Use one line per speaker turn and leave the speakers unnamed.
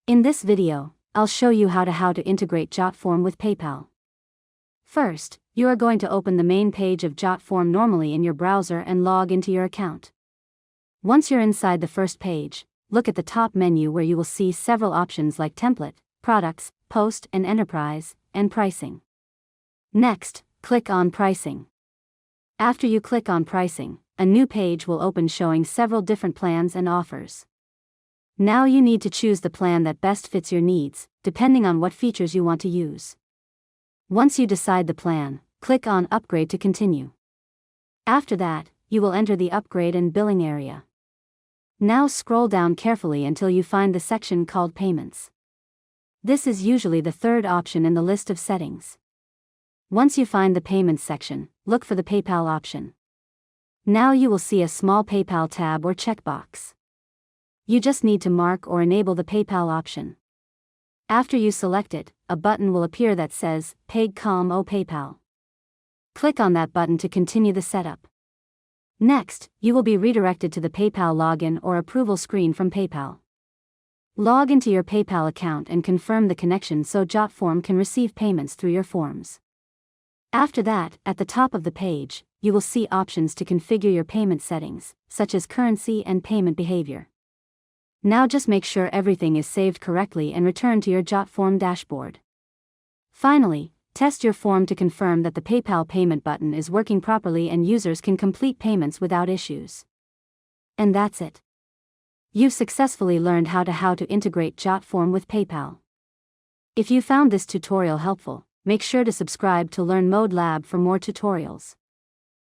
In this video, I'll show you how to integrate Jotform with PayPal. First, you are going to open the main page of Jotform normally in your browser and log into your account. Once you're inside the first page, look at the top menu where you will see several options like Template, Products, Post and Enterprise, and Pricing. Next, click on Pricing. After you click on Pricing, a new page will open showing several different plans and offers. Now you need to choose the plan that best fits your needs, depending on what features you want to use. Once you decide the plan, click on Upgrade to continue. After that, you will enter the upgrade and billing area. Now scroll down carefully until you find the section called Payments. This is usually the third option in the list of settings. Once you find the Payments section, look for the PayPal option. Now you will see a small PayPal tab or checkbox. You just need to mark or enable the PayPal option. After you select it, a button will appear that says, Pay.com o PayPal. Click on that button to continue the setup. Next, you will be redirected to the PayPal login or approval screen from PayPal. Log into your PayPal account and confirm the connection so Jotform can receive payments through your forms. After that, at the top of the page, you will see options to configure your payment settings, such as currency and payment behavior. Now just make sure everything is saved correctly and return to your Jotform dashboard. Finally, test your form to confirm that the PayPal payment button is working properly and users can complete payments without issues. And that's it. You've successfully learned how to integrate Jotform with PayPal. If you found this tutorial helpful, make sure to subscribe to Learn Mode Lab for more tutorials.